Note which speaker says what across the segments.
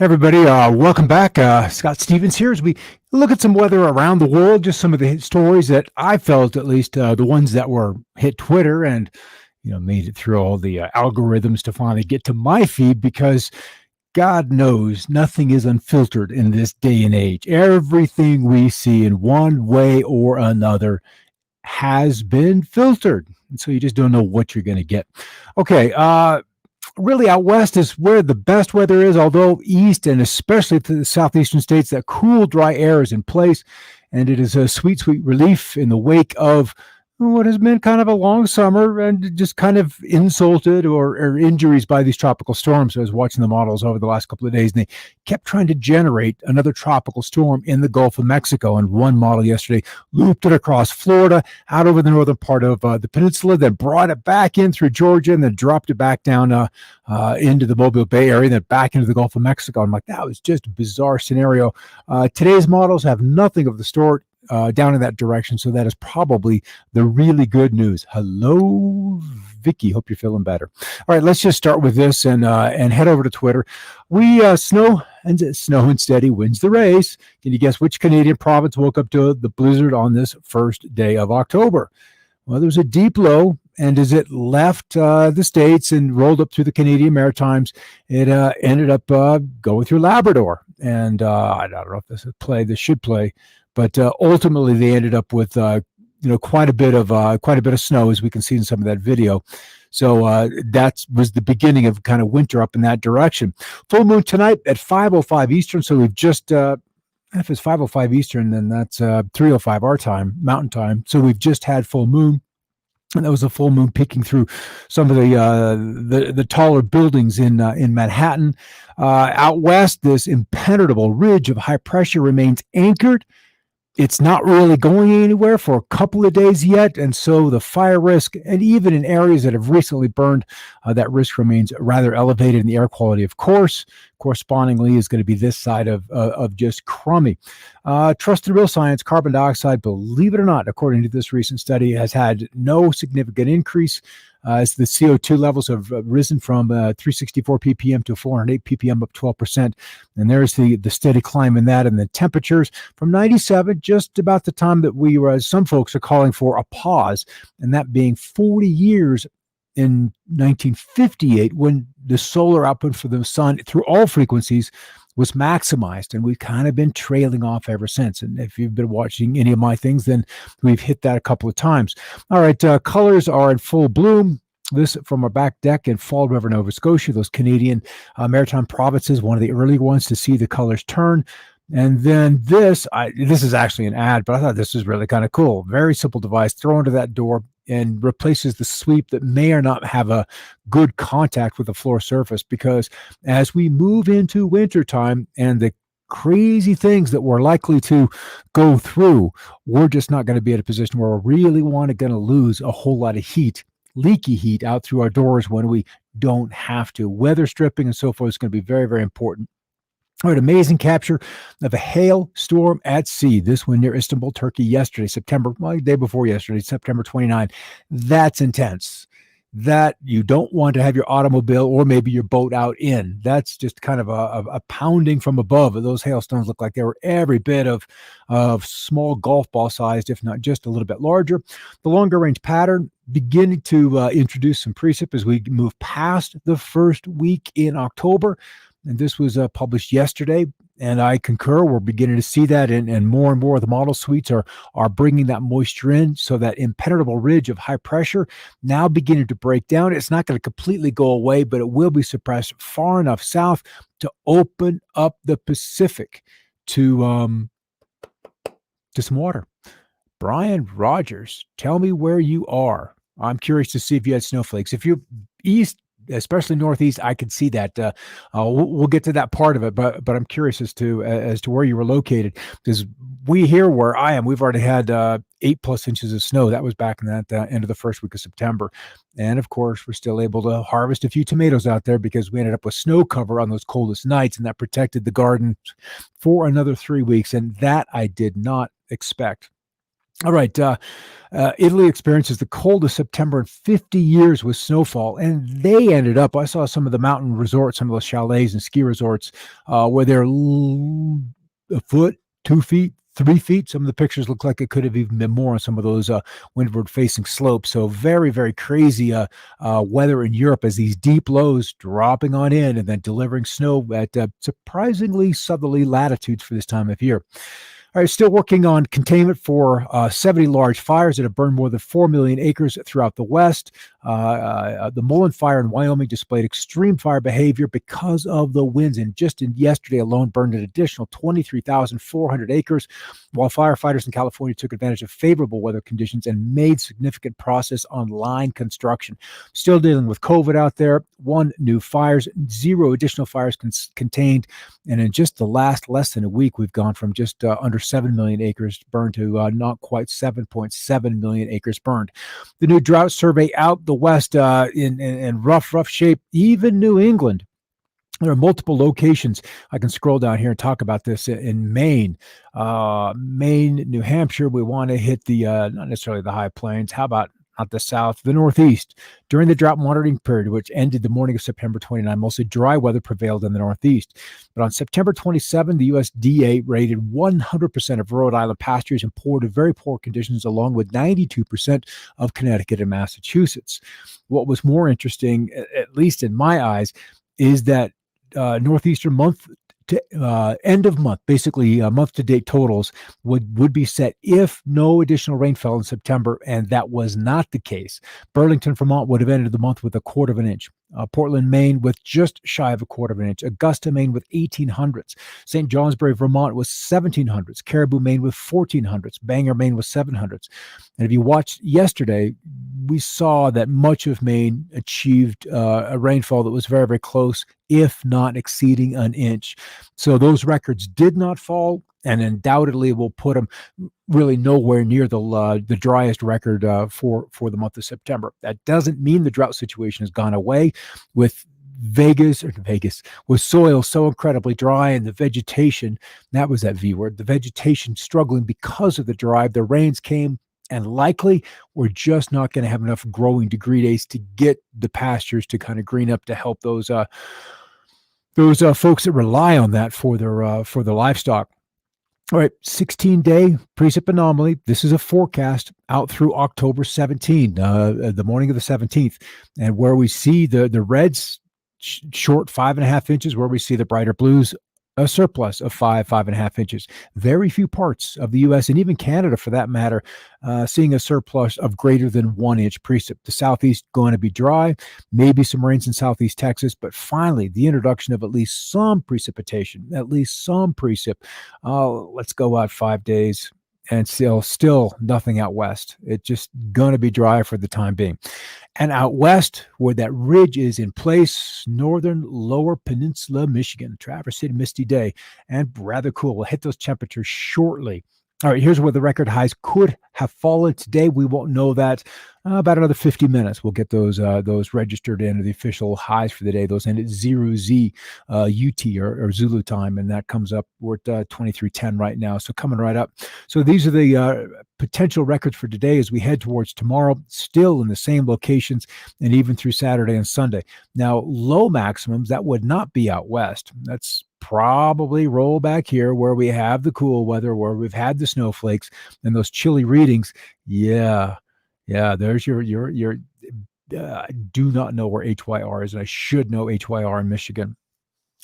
Speaker 1: Everybody, welcome back. Scott Stevens here as we look at some weather around the world, just some of the stories that I felt, at least the ones that were hit Twitter and, made it through all the algorithms to finally get to my feed because God knows nothing is unfiltered in this day and age. Everything we see in one way or another has been filtered. And so you just don't know what you're going to get. Okay. Really out west is where the best weather is, although east and especially to the southeastern states, that cool, dry air is in place. And it is a sweet, sweet relief in the wake of what has been kind of a long summer and just kind of insulted or injuries by these tropical storms. I was watching the models over the last couple of days, and they kept trying to generate another tropical storm in the Gulf of Mexico. And one model yesterday looped it across Florida, out over the northern part of the peninsula, then brought it back in through Georgia, and then dropped it back down into the Mobile Bay area, then back into the Gulf of Mexico. I'm like, that was just a bizarre scenario. Today's models have nothing of the sort down in that direction, so that is probably the really good news. Hello, Vicky. Hope you're feeling better. All right, let's just start with this and head over to Twitter. We snow and steady wins the race. Can you guess which Canadian province woke up to the blizzard on this first day of October? Well, there was a deep low, and as it left the States and rolled up through the Canadian Maritimes, it ended up going through Labrador. And I don't know if this should play, but ultimately they ended up with quite a bit of snow, as we can see in some of that video. So that was the beginning of kind of winter up in that direction. Full moon tonight at 5:05 Eastern. So we've just if it's 5:05 Eastern, then that's 3:05 our time, Mountain Time. So we've just had full moon. And that was a full moon peeking through some of the taller buildings in Manhattan. Out west, this impenetrable ridge of high pressure remains anchored. It's not really going anywhere for a couple of days yet, and so the fire risk, and even in areas that have recently burned, that risk remains rather elevated in the air quality, of course. Correspondingly is going to be this side of just crummy. Trust in real science, carbon dioxide, believe it or not, according to this recent study, has had no significant increase as the CO2 levels have risen from 364 ppm to 408 ppm, up 12%. And there's the steady climb in that. And the temperatures from 97, just about the time that we were, some folks are calling for a pause, and that being 40 years in 1958, when the solar output for the sun through all frequencies was maximized, and we've kind of been trailing off ever since. And if you've been watching any of my things, then we've hit that a couple of times. All right, colors are in full bloom. This from our back deck in Fall River, Nova Scotia, those Canadian maritime provinces, one of the early ones to see the colors turn. And then this is actually an ad, but I thought this was really kind of cool. Very simple device, throw into that door, and replaces the sweep that may or not have a good contact with the floor surface, because as we move into wintertime and the crazy things that we're likely to go through, we're just not going to be in a position where we're really going to lose a whole lot of heat, leaky heat out through our doors when we don't have to. Weather stripping and so forth is going to be very, very important. All right, amazing capture of a hail storm at sea. This one near Istanbul, Turkey, yesterday, the day before yesterday, September 29. That's intense. That you don't want to have your automobile or maybe your boat out in. That's just kind of a pounding from above. Those hailstones look like they were every bit of small golf ball sized, if not just a little bit larger. The longer range pattern beginning to introduce some precip as we move past the first week in October. And this was published yesterday, and I concur. We're beginning to see that, and more of the model suites are bringing that moisture in, so that impenetrable ridge of high pressure now beginning to break down. It's not going to completely go away, but it will be suppressed far enough south to open up the Pacific to some water. Brian Rogers, tell me where you are. I'm curious to see if you had snowflakes. If you're east, especially northeast, I could see that. We'll get to that part of it, but I'm curious as to where you were located, because we here where I am, we've already had 8+ inches of snow. That was back in that end of the first week of September, and of course we're still able to harvest a few tomatoes out there because we ended up with snow cover on those coldest nights, and that protected the garden for another 3 weeks, and that I did not expect. All right. Italy experiences the coldest September in 50 years with snowfall, and they ended up. I saw some of the mountain resorts, some of those chalets and ski resorts, where they're a foot, 2 feet, 3 feet. Some of the pictures look like it could have even been more on some of those windward-facing slopes. So very, very crazy weather in Europe as these deep lows dropping on in and then delivering snow at surprisingly southerly latitudes for this time of year. All right, still working on containment for 70 large fires that have burned more than 4 million acres throughout the West. The Mon fire in Wyoming displayed extreme fire behavior because of the winds, and just yesterday alone burned an additional 23,400 acres, while firefighters in California took advantage of favorable weather conditions and made significant progress on line construction. Still dealing with COVID out there. 1 new fires, 0 additional fires contained, and in just the less than a week, we've gone from just under 7 million acres burned to not quite 7.7 million acres burned. The new drought survey out the West in rough shape, even New England. There are multiple locations. I can scroll down here and talk about this in Maine, New Hampshire. We want to hit the not necessarily the high plains. How about not the south, the Northeast? During the drought monitoring period, which ended the morning of September 29, mostly dry weather prevailed in the Northeast. But on September 27, the USDA rated 100% of Rhode Island pastures in poor to very poor conditions, along with 92% of Connecticut and Massachusetts. What was more interesting, at least in my eyes, is that Northeastern month to end of month, basically month to date totals would be set if no additional rain fell in September, and that was not the case. Burlington, Vermont would have ended the month with 1/4 of an inch. Portland, Maine with just shy of 1/4 of an inch. Augusta, Maine with 1800s. St. Johnsbury, Vermont with 1700s. Caribou, Maine with 1400s. Bangor, Maine with 700s. And if you watched yesterday, we saw that much of Maine achieved a rainfall that was very, very close, if not exceeding an inch. So those records did not fall, and undoubtedly will put them really nowhere near the driest record for the month of September. That doesn't mean the drought situation has gone away. With Vegas with soil so incredibly dry and the vegetation, that was that V word, the vegetation struggling because of the dry. The rains came, and likely we're just not going to have enough growing degree days to get the pastures to kind of green up to help those folks that rely on that for their livestock. All right, 16-day precip anomaly. This is a forecast out through October 17, the morning of the 17th, and where we see the reds short 5.5 inches, where we see the brighter blues a surplus of 5.5 inches. Very few parts of the U.S. and even Canada, for that matter, seeing a surplus of greater than 1 inch precip. The Southeast going to be dry, maybe some rains in Southeast Texas, but finally the introduction of at least some precipitation, at least some precip. Let's go out 5 days. And still nothing out west. It's just going to be dry for the time being. And out west, where that ridge is in place, northern lower peninsula, Michigan, Traverse City, misty day, and rather cool. We'll hit those temperatures shortly. All right, here's where the record highs could have fallen today. We won't know that about another 50 minutes. We'll get those registered into the official highs for the day. Those end at 0Z UT or Zulu time, and that comes up. We're at 23:10 right now, so coming right up. So these are the potential records for today as we head towards tomorrow, still in the same locations, and even through Saturday and Sunday. Now, low maximums, that would not be out west. That's probably roll back here where we have the cool weather, where we've had the snowflakes and those chilly readings. Yeah, there's your I do not know where HYR is, and I should know HYR in Michigan.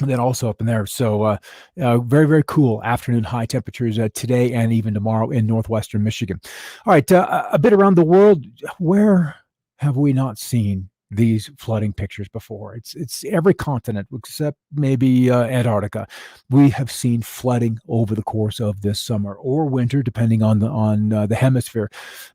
Speaker 1: And then also up in there. So very, very cool afternoon high temperatures today and even tomorrow in northwestern Michigan. All right, a bit around the world. Where have we not seen these flooding pictures before? It's every continent except maybe Antarctica. We have seen flooding over the course of this summer or winter, depending on the hemisphere.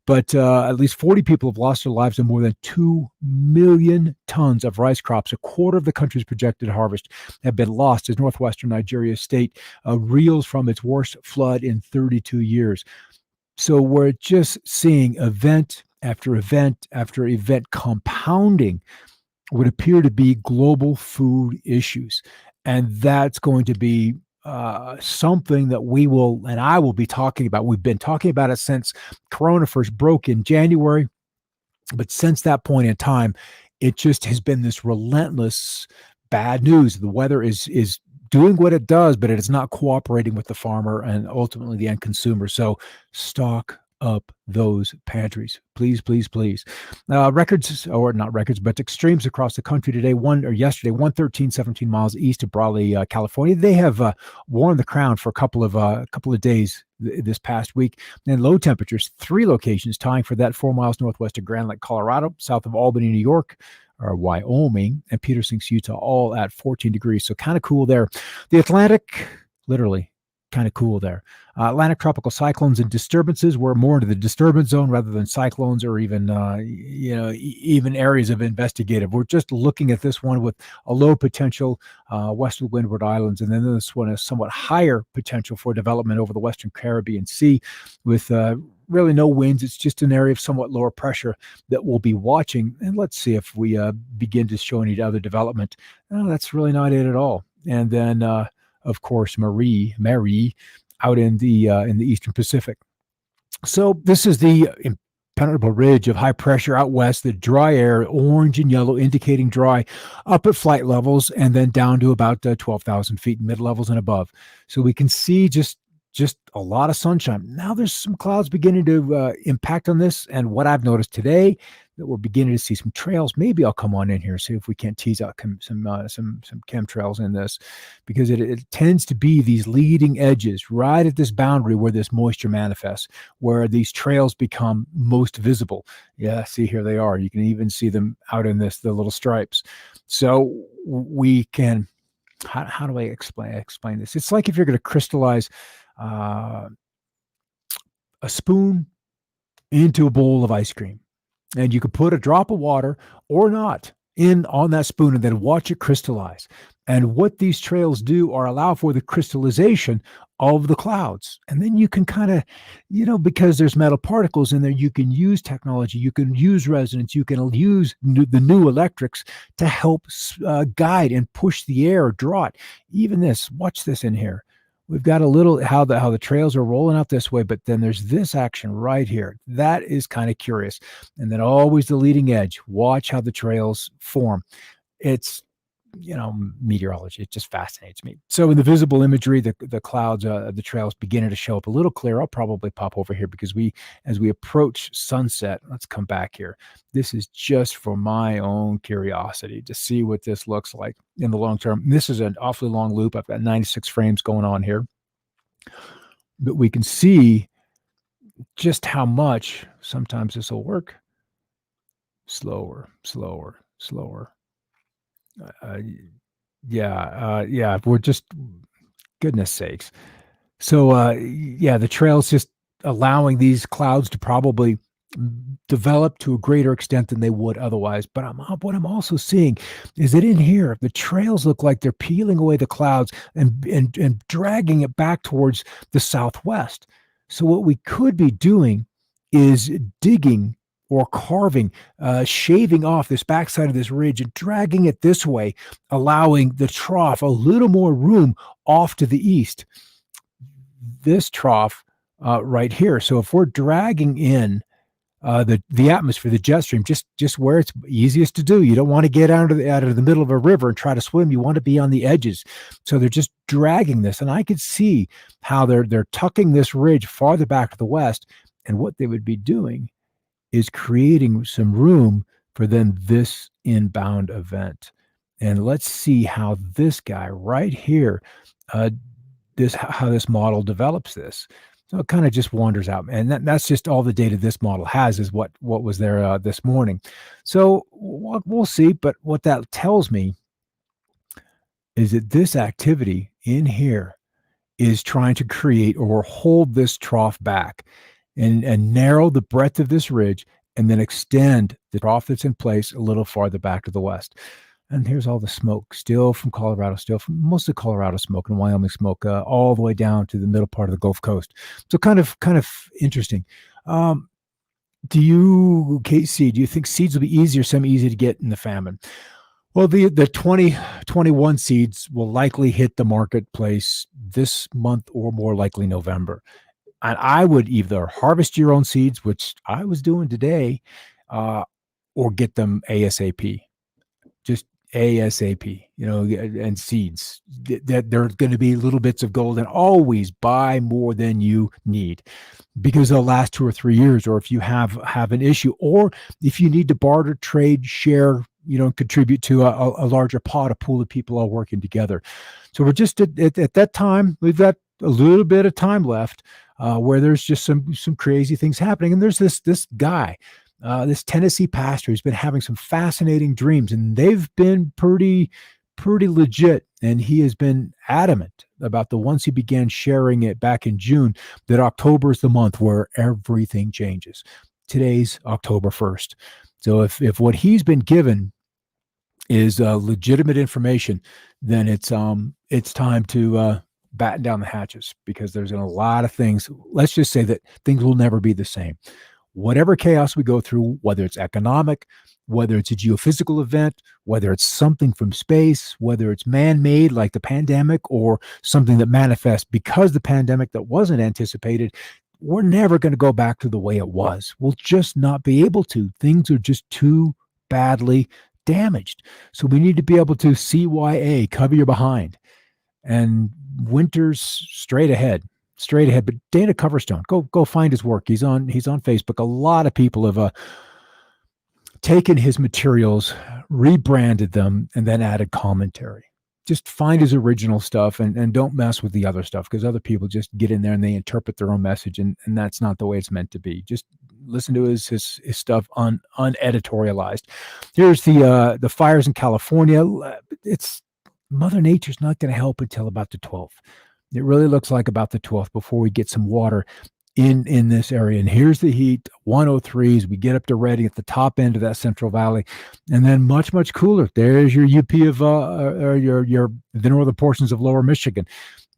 Speaker 1: But at least 40 people have lost their lives, and more than 2 million tons of rice crops, 1/4 of the country's projected harvest, have been lost as northwestern Nigeria state reels from its worst flood in 32 years. So we're just seeing event after event after event compounding what appear to be global food issues. And that's going to be something that we will, and I will be talking about. We've been talking about it since Corona first broke in January, but since that point in time, it just has been this relentless bad news. The weather is doing what it does, but it is not cooperating with the farmer and ultimately the end consumer. So stock up those pantries, please, please, please. Records, or not records, but extremes across the country today. Yesterday, 113.17 miles east of Brawley, California. They have worn the crown for a couple of days this past week. And low temperatures, 3 locations tying for that, 4 miles northwest of Grand Lake, Colorado, south of Albany, New York, or Wyoming, and Peter Sinks, Utah, all at 14 degrees. So kind of cool there. The Atlantic, literally kind of cool there. Atlantic tropical cyclones and disturbances. We're more into the disturbance zone rather than cyclones or even even areas of investigative. We're just looking at this one with a low potential west of the Windward Islands, and then this one is somewhat higher potential for development over the Western Caribbean Sea with really no winds. It's just an area of somewhat lower pressure that we'll be watching. And let's see if we begin to show any other development. That's really not it at all. And then, of course, Mary out in the Eastern Pacific. So this is the impenetrable ridge of high pressure out west, the dry air, orange and yellow, indicating dry, up at flight levels, and then down to about 12,000 feet, mid levels and above. So we can see just a lot of sunshine. Now there's some clouds beginning to impact on this, and what I've noticed today that we're beginning to see some trails. Maybe I'll come on in here, see if we can't tease out some chemtrails in this, because it tends to be these leading edges right at this boundary where this moisture manifests, where these trails become most visible. Yeah, see, here they are. You can even see them out in the little stripes. So we can, how do I explain this? It's like if you're going to crystallize a spoon into a bowl of ice cream, and you could put a drop of water or not in on that spoon and then watch it crystallize. And what these trails do are allow for the crystallization of the clouds. And then you can kind of, because there's metal particles in there, you can use technology, you can use resonance, you can use the new electrics to help guide and push the air, drought. Even this, watch this in here. We've got a little how the trails are rolling out this way, but then there's this action right here. That is kind of curious. And then always the leading edge. Watch how the trails form. It's, meteorology. It just fascinates me. So in the visible imagery, the clouds, the trails beginning to show up a little clearer. I'll probably pop over here because as we approach sunset, let's come back here. This is just for my own curiosity to see what this looks like in the long term. This is an awfully long loop. I've got 96 frames going on here, but we can see just how much sometimes this will work. Slower. We're just, goodness sakes. So the trail's just allowing these clouds to probably develop to a greater extent than they would otherwise. But what I'm also seeing is that in here, the trails look like they're peeling away the clouds and dragging it back towards the southwest. So what we could be doing is digging or carving, shaving off this backside of this ridge and dragging it this way, allowing the trough a little more room off to the east. This trough right here. So if we're dragging in the atmosphere, the jet stream, just where it's easiest to do. You don't want to get out of the middle of a river and try to swim. You want to be on the edges. So they're just dragging this, and I could see how they're tucking this ridge farther back to the west, and what they would be doing is creating some room for then this inbound event. And let's see how this guy right here, how this model develops this. So it kind of just wanders out. And that's just all the data this model has is what was there this morning. So we'll see. But what that tells me is that this activity in here is trying to create or hold this trough back and narrow the breadth of this ridge, and then extend the trough that's in place a little farther back to the west. And here's all the smoke still from Colorado, still from most of Colorado smoke and Wyoming smoke, all the way down to the middle part of the Gulf Coast. So kind of interesting. Do you think seeds will be easy or semi-easy to get in the famine? Well, the 2021 seeds will likely hit the marketplace this month or more likely November. And I would either harvest your own seeds, which I was doing today, uh, or get them ASAP. Just ASAP, and seeds. That there's going to be little bits of gold, and always buy more than you need because they'll last 2 or 3 years. Or if you have an issue, or if you need to barter, trade, share, contribute to a larger pot, a pool of people all working together. So we're just at that time. We've got a little bit of time left where there's just some crazy things happening, and there's this guy. This Tennessee pastor who's been having some fascinating dreams, and they've been pretty legit. And he has been adamant about the once he began sharing it back in June, that October is the month where everything changes. Today's October 1st. So if what he's been given is legitimate information, then it's time to batten down the hatches, because there's a lot of things. Let's just say that things will never be the same. Whatever chaos we go through, whether it's economic, whether it's a geophysical event, whether it's something from space, whether it's man-made like the pandemic, or something that manifests because the pandemic that wasn't anticipated, we're never going to go back to the way it was. We'll just not be able to. Things are just too badly damaged. So we need to be able to CYA, cover your behind, and winter's straight ahead. But Dana Coverstone, go find his work. He's on Facebook. A lot of people have taken his materials, rebranded them, and then added commentary. Just find his original stuff, and don't mess with the other stuff, because other people just get in there and they interpret their own message, and that's not the way it's meant to be. Just listen to his stuff uneditorialized. Here's the fires in California. It's Mother Nature's not going to help until about the 12th. It really looks like about the 12th before we get some water in this area. And here's the heat, 103s. We get up to Redding at the top end of that Central Valley, and then much, much cooler. There's your UP of the northern portions of lower Michigan,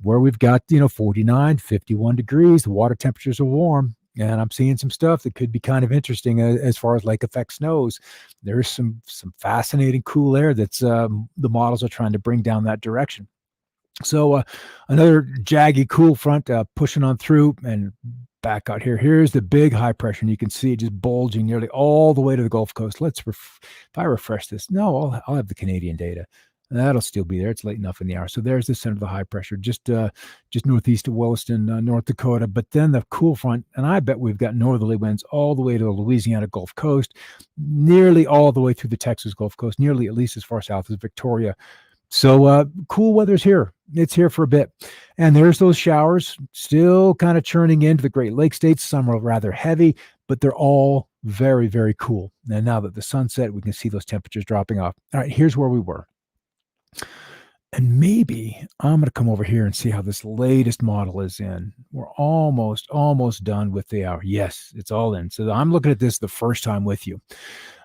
Speaker 1: where we've got 49, 51 degrees. The water temperatures are warm, and I'm seeing some stuff that could be kind of interesting as far as lake effect snows. There's some fascinating cool air that's the models are trying to bring down that direction. So another jaggy cool front pushing on through and back out here. Here's the big high pressure, and you can see it just bulging nearly all the way to the Gulf Coast. If I refresh this, no, I'll have the Canadian data. That'll still be there. It's late enough in the hour. So there's the center of the high pressure, just northeast of Williston, North Dakota. But then the cool front, and I bet we've got northerly winds all the way to the Louisiana Gulf Coast, nearly all the way through the Texas Gulf Coast, nearly at least as far south as Victoria. So cool weather's here. It's here for a bit. And there's those showers still kind of churning into the Great Lakes states. Some are rather heavy, but they're all very, very cool. And now that the sun set, we can see those temperatures dropping off. All right, here's where we were. And maybe I'm going to come over here and see how this latest model is in. We're almost done with the hour. Yes, it's all in. So I'm looking at this the first time with you.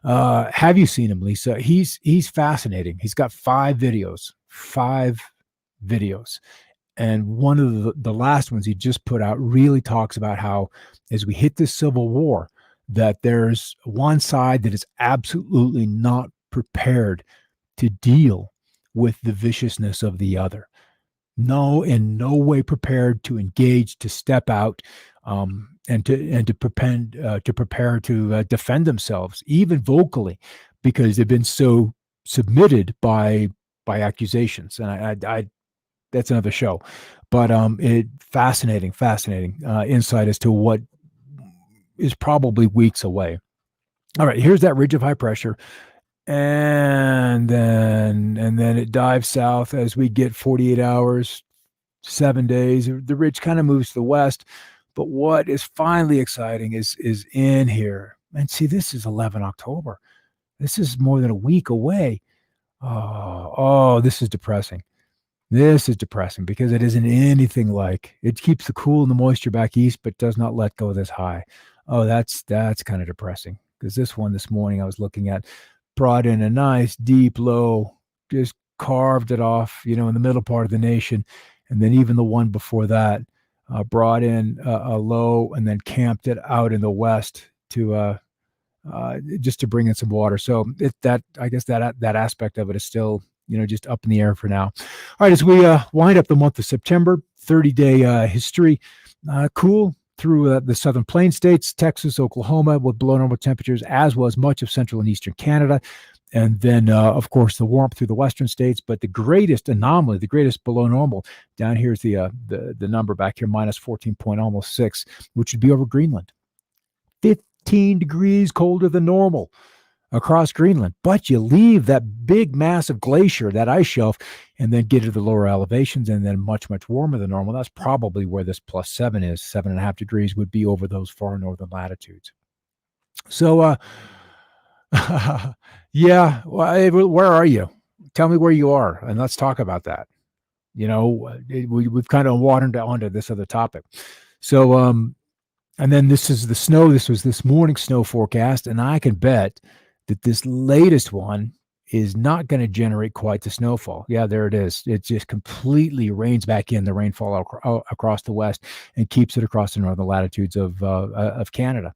Speaker 1: Have you seen him, Lisa? He's fascinating. He's got 5 videos. And one of the last ones he just put out really talks about how, as we hit this civil war, that there's one side that is absolutely not prepared to deal with the viciousness of the other. No, in no way prepared to engage, to step out, and to prepare to defend themselves, even vocally, because they've been so submitted by accusations. And I that's another show, but it fascinating insight as to what is probably weeks away. All right, here's that ridge of high pressure. And then it dives south as we get 48 hours, 7 days. The ridge kind of moves to the west. But what is finally exciting is in here. And see, this is 11 October. This is more than a week away. Oh, this is depressing. This is depressing because it isn't anything like. It keeps the cool and the moisture back east, but does not let go this high. Oh, that's kind of depressing, because this one this morning I was looking at brought in a nice deep low, just carved it off, in the middle part of the nation. And then even the one before that brought in a low and then camped it out in the west to just to bring in some water. So I guess that aspect of it is still, just up in the air for now. All right, as we wind up the month of September, 30-day history, cool through the southern plain states, Texas, Oklahoma, with below normal temperatures, as was much of central and eastern Canada. And then, of course, the warmth through the western states. But the greatest anomaly, the greatest below normal, down here is the number back here, minus 14 point almost 6, which would be over Greenland. 15 degrees colder than normal across Greenland. But you leave that big, massive glacier, that ice shelf, and then get to the lower elevations, and then much, much warmer than normal. That's probably where this +7 is. 7.5 degrees would be over those far northern latitudes. So, yeah, well, where are you? Tell me where you are, and let's talk about that. We've kind of wandered onto this other topic. So, and then this is the snow. This was this morning's snow forecast, and I can bet that this latest one is not going to generate quite the snowfall. Yeah, there it is. It just completely rains back in the rainfall across the west and keeps it across the northern latitudes of Canada.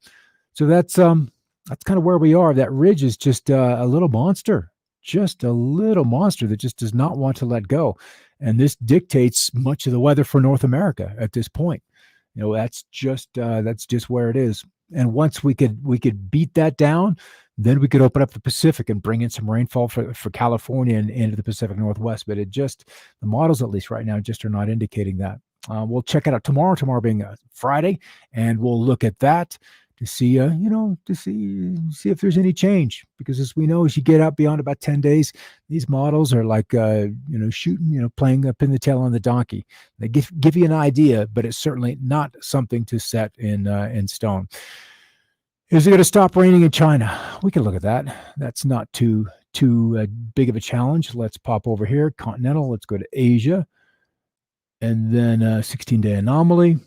Speaker 1: So that's kind of where we are. That ridge is just a little monster that just does not want to let go. And this dictates much of the weather for North America at this point. That's just where it is. And once we could beat that down, then we could open up the Pacific and bring in some rainfall for California and into the Pacific Northwest. But the models, at least right now, just are not indicating that. We'll check it out tomorrow being Friday, and we'll look at that to see, see if there's any change. Because as we know, as you get out beyond about 10 days, these models are like, shooting, playing up in the tail on the donkey. They give you an idea, but it's certainly not something to set in stone. Is it going to stop raining in China? We can look at that. That's not too big of a challenge. Let's pop over here, continental. Let's go to Asia, and then 16-day anomaly.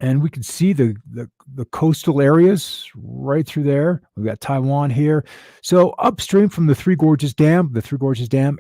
Speaker 1: And we can see the coastal areas right through there. We've got Taiwan here. So upstream from the Three Gorges Dam,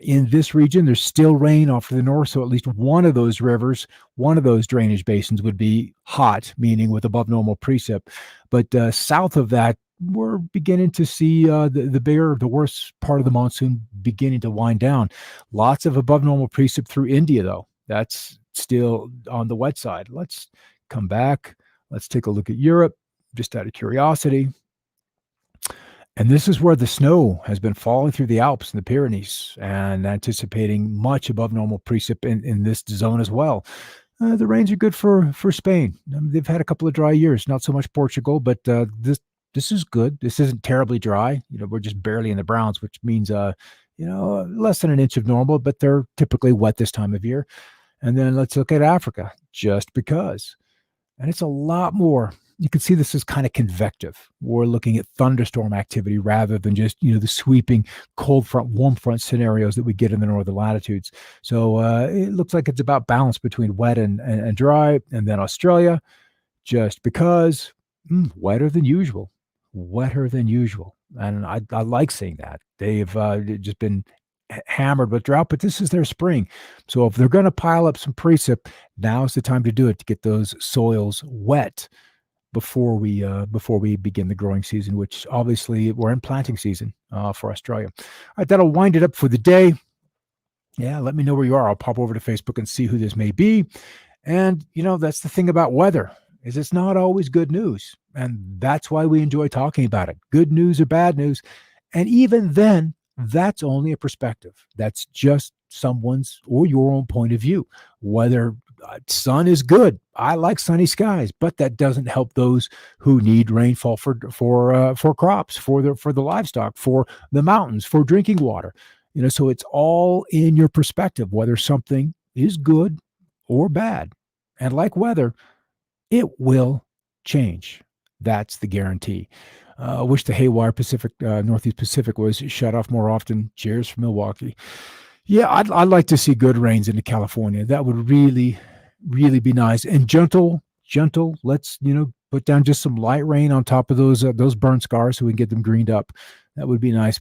Speaker 1: in this region, there's still rain off to the north. So at least one of those rivers, one of those drainage basins would be hot, meaning with above normal precip. But south of that, we're beginning to see the worst part of the monsoon beginning to wind down. Lots of above normal precip through India, though. That's still on the wet side. Let's come back. Let's take a look at Europe, just out of curiosity. And this is where the snow has been falling through the Alps and the Pyrenees, and anticipating much above normal precip in this zone as well. The rains are good for Spain. They've had a couple of dry years, not so much Portugal, but this is good. This isn't terribly dry. We're just barely in the browns, which means less than an inch of normal, but they're typically wet this time of year. And then let's look at Africa, just because. And it's a lot more. You can see this is kind of convective. We're looking at thunderstorm activity rather than just, the sweeping cold front, warm front scenarios that we get in the northern latitudes. So it looks like it's about balance between wet and dry. And then Australia, just because, wetter than usual. And I like seeing that. They've just been hammered with drought, but this is their spring. So if they're going to pile up some precip, now's the time to do it, to get those soils wet before we begin the growing season, which obviously we're in planting season for Australia. All right, that'll wind it up for the day. Yeah, let me know where you are. I'll pop over to Facebook and see who this may be. And that's the thing about weather, is it's not always good news, and that's why we enjoy talking about it. Good news or bad news, and even then, that's only a perspective. That's just someone's or your own point of view. Whether sun is good, I like sunny skies, but that doesn't help those who need rainfall for crops, for the livestock, for the mountains, for drinking water. So it's all in your perspective, whether something is good or bad. And like weather, it will change. That's the guarantee. I wish the haywire Northeast Pacific was shut off more often. Cheers from Milwaukee. Yeah, I'd like to see good rains into California. That would really, really be nice. And gentle. Let's put down just some light rain on top of those burn scars so we can get them greened up. That would be nice,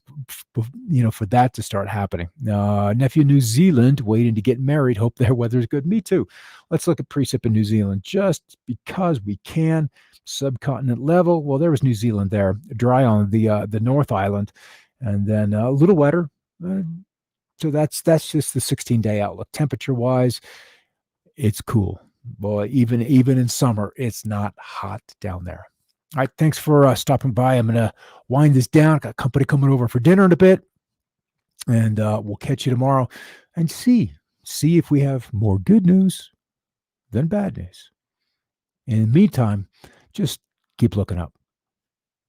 Speaker 1: for that to start happening. Nephew in New Zealand waiting to get married. Hope their weather's good. Me too. Let's look at precip in New Zealand just because we can. Subcontinent level. Well, there was New Zealand there, dry on the North Island, and then a little wetter. So that's just the 16-day outlook. Temperature wise, it's cool. Boy, even in summer, it's not hot down there. All right, thanks for stopping by. I'm going to wind this down. Got company coming over for dinner in a bit, and we'll catch you tomorrow and see if we have more good news than bad news. In the meantime, just keep looking up.